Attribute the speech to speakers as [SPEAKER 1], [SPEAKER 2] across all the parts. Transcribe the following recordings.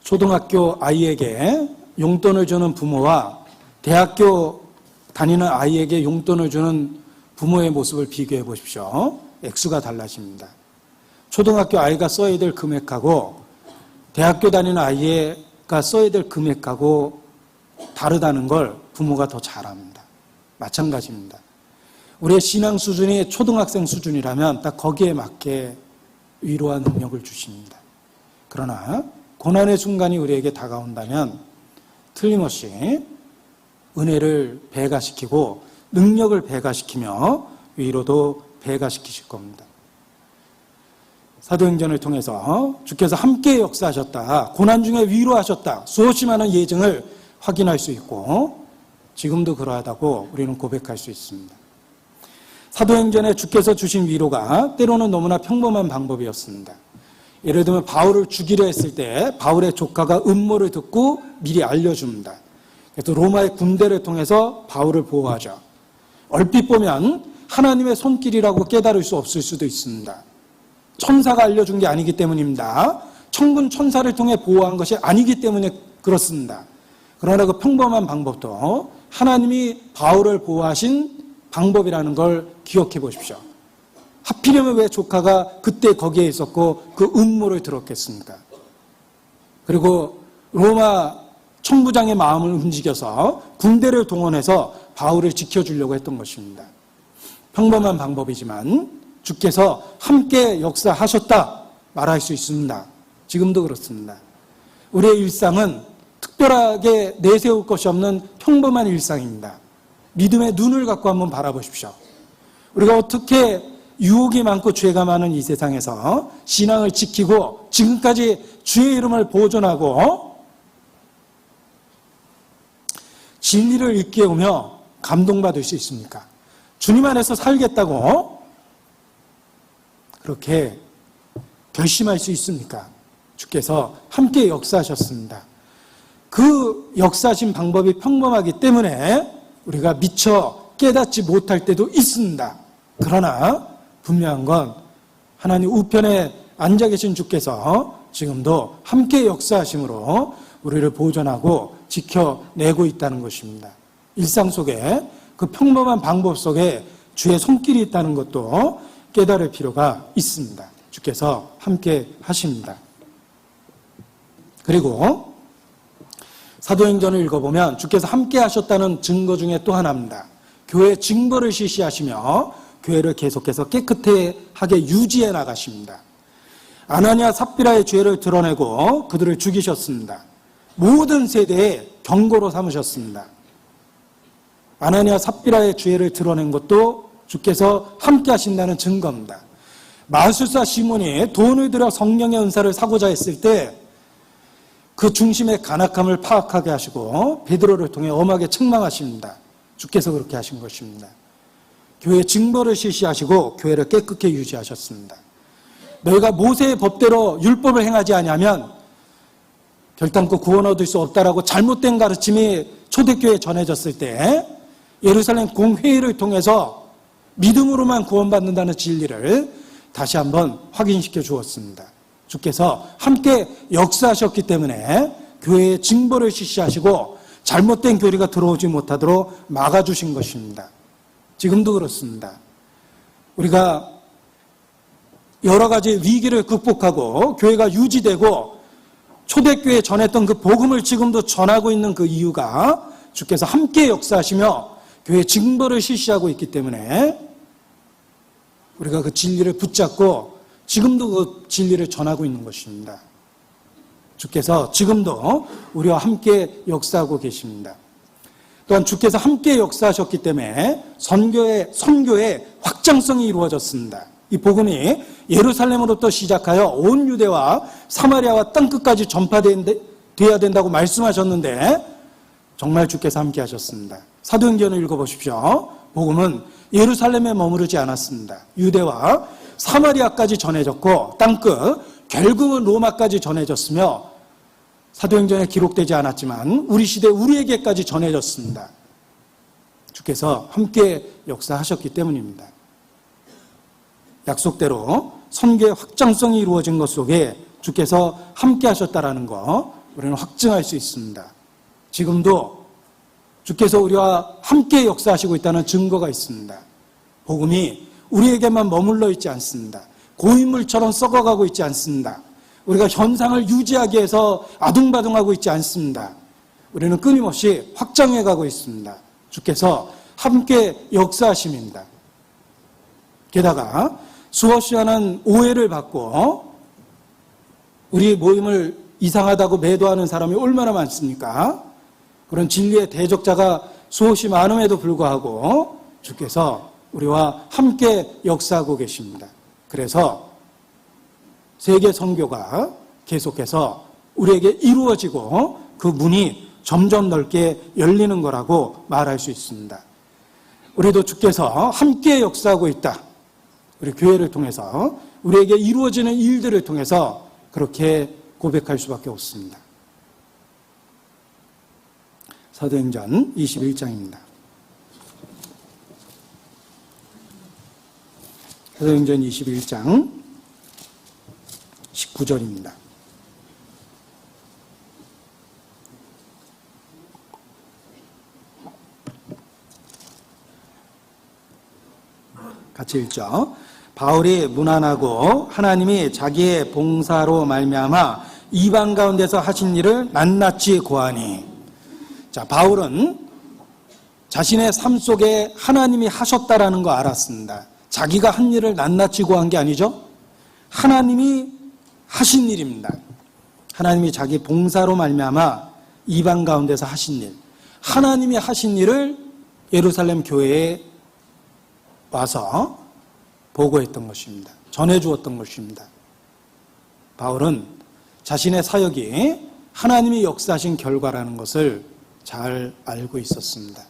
[SPEAKER 1] 초등학교 아이에게 용돈을 주는 부모와 대학교 다니는 아이에게 용돈을 주는 부모의 모습을 비교해 보십시오. 액수가 달라집니다. 초등학교 아이가 써야 될 금액하고 대학교 다니는 아이가 써야 될 금액하고 다르다는 걸 부모가 더 잘 압니다. 마찬가지입니다. 우리의 신앙 수준이 초등학생 수준이라면 딱 거기에 맞게 위로와 능력을 주십니다. 그러나 고난의 순간이 우리에게 다가온다면 틀림없이 은혜를 배가시키고 능력을 배가시키며 위로도 배가시키실 겁니다. 사도행전을 통해서 주께서 함께 역사하셨다, 고난 중에 위로하셨다, 수없이 많은 예증을 확인할 수 있고 지금도 그러하다고 우리는 고백할 수 있습니다. 사도행전에 주께서 주신 위로가 때로는 너무나 평범한 방법이었습니다. 예를 들면 바울을 죽이려 했을 때 바울의 조카가 음모를 듣고 미리 알려줍니다. 그래서 로마의 군대를 통해서 바울을 보호하죠. 얼핏 보면 하나님의 손길이라고 깨달을 수 없을 수도 있습니다. 천사가 알려준 게 아니기 때문입니다. 천군 천사를 통해 보호한 것이 아니기 때문에 그렇습니다. 그러나 그 평범한 방법도 하나님이 바울을 보호하신 방법이라는 걸 기억해 보십시오. 하필이면 왜 조카가 그때 거기에 있었고 그 음모를 들었겠습니까? 그리고 로마 총부장의 마음을 움직여서 군대를 동원해서 바울을 지켜주려고 했던 것입니다. 평범한 방법이지만 주께서 함께 역사하셨다 말할 수 있습니다. 지금도 그렇습니다. 우리의 일상은 특별하게 내세울 것이 없는 평범한 일상입니다. 믿음의 눈을 갖고 한번 바라보십시오. 우리가 어떻게 유혹이 많고 죄가 많은 이 세상에서 신앙을 지키고 지금까지 주의 이름을 보존하고 진리를 일깨우며 감동받을 수 있습니까? 주님 안에서 살겠다고 그렇게 결심할 수 있습니까? 주께서 함께 역사하셨습니다. 그 역사하신 방법이 평범하기 때문에 우리가 미처 깨닫지 못할 때도 있습니다. 그러나 분명한 건 하나님 우편에 앉아 계신 주께서 지금도 함께 역사하심으로 우리를 보존하고 지켜내고 있다는 것입니다. 일상 속에 그 평범한 방법 속에 주의 손길이 있다는 것도 깨달을 필요가 있습니다. 주께서 함께 하십니다. 그리고 사도행전을 읽어보면 주께서 함께 하셨다는 증거 중에 또 하나입니다. 교회 징벌을 실시하시며 교회를 계속해서 깨끗하게 유지해 나가십니다. 아나니아 삽비라의 죄를 드러내고 그들을 죽이셨습니다. 모든 세대에 경고로 삼으셨습니다. 아나니아 삽비라의 죄를 드러낸 것도 주께서 함께 하신다는 증거입니다. 마술사 시몬이 돈을 들여 성령의 은사를 사고자 했을 때 그 중심의 간악함을 파악하게 하시고 베드로를 통해 엄하게 책망하십니다. 주께서 그렇게 하신 것입니다. 교회 징벌을 실시하시고 교회를 깨끗게 유지하셨습니다. 너희가 모세의 법대로 율법을 행하지 아니하면 결단코 구원 얻을 수 없다라고 잘못된 가르침이 초대교회에 전해졌을 때 예루살렘 공회의를 통해서 믿음으로만 구원받는다는 진리를 다시 한번 확인시켜 주었습니다. 주께서 함께 역사하셨기 때문에 교회에 징벌을 실시하시고 잘못된 교리가 들어오지 못하도록 막아주신 것입니다. 지금도 그렇습니다. 우리가 여러 가지 위기를 극복하고 교회가 유지되고 초대교회에 전했던 그 복음을 지금도 전하고 있는 그 이유가 주께서 함께 역사하시며 교회에 징벌을 실시하고 있기 때문에 우리가 그 진리를 붙잡고 지금도 그 진리를 전하고 있는 것입니다. 주께서 지금도 우리와 함께 역사하고 계십니다. 또한 주께서 함께 역사하셨기 때문에 선교의 확장성이 이루어졌습니다. 이 복음이 예루살렘으로부터 시작하여 온 유대와 사마리아와 땅끝까지 전파되어야 된다고 말씀하셨는데 정말 주께서 함께 하셨습니다. 사도행전을 읽어보십시오. 복음은 예루살렘에 머무르지 않았습니다. 유대와 사마리아까지 전해졌고 땅끝 결국은 로마까지 전해졌으며 사도행전에 기록되지 않았지만 우리 시대 우리에게까지 전해졌습니다. 주께서 함께 역사하셨기 때문입니다. 약속대로 선교의 확장성이 이루어진 것 속에 주께서 함께 하셨다라는 거 우리는 확증할 수 있습니다. 지금도 주께서 우리와 함께 역사하시고 있다는 증거가 있습니다. 복음이 우리에게만 머물러 있지 않습니다. 고인물처럼 썩어가고 있지 않습니다. 우리가 현상을 유지하기 위해서 아둥바둥하고 있지 않습니다. 우리는 끊임없이 확장해가고 있습니다. 주께서 함께 역사하심입니다. 게다가 수없이 많은 오해를 받고 우리 모임을 이상하다고 매도하는 사람이 얼마나 많습니까? 그런 진리의 대적자가 수없이 많음에도 불구하고 주께서 우리와 함께 역사하고 계십니다. 그래서 세계 선교가 계속해서 우리에게 이루어지고 그 문이 점점 넓게 열리는 거라고 말할 수 있습니다. 우리도 주께서 함께 역사하고 있다. 우리 교회를 통해서 우리에게 이루어지는 일들을 통해서 그렇게 고백할 수밖에 없습니다. 사도행전 21장입니다. 사도행전 21장 19절입니다. 같이 읽죠. 바울이 문안하고 하나님이 자기의 봉사로 말미암아 이방 가운데서 하신 일을 낱낱이 고하니. 자, 바울은 자신의 삶 속에 하나님이 하셨다라는 거 알았습니다. 자기가 한 일을 낱낱이 고한 게 아니죠. 하나님이 하신 일입니다. 하나님이 자기 봉사로 말미암아 이방 가운데서 하신 일, 하나님이 하신 일을 예루살렘 교회에 와서 보고했던 것입니다. 전해주었던 것입니다. 바울은 자신의 사역이 하나님이 역사하신 결과라는 것을 잘 알고 있었습니다.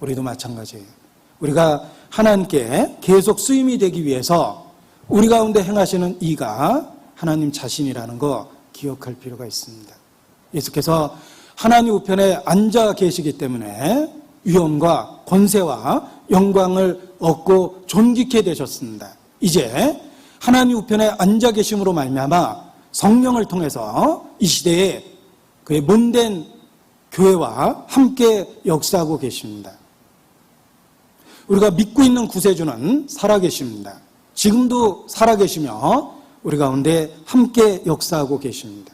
[SPEAKER 1] 우리도 마찬가지예요. 우리가 하나님께 계속 쓰임이 되기 위해서 우리 가운데 행하시는 이가 하나님 자신이라는 거 기억할 필요가 있습니다. 예수께서 하나님 우편에 앉아 계시기 때문에 위엄과 권세와 영광을 얻고 존귀케 되셨습니다. 이제 하나님 우편에 앉아 계심으로 말미암아 성령을 통해서 이 시대에 그의 몸된 교회와 함께 역사하고 계십니다. 우리가 믿고 있는 구세주는 살아계십니다. 지금도 살아계시며 우리 가운데 함께 역사하고 계십니다.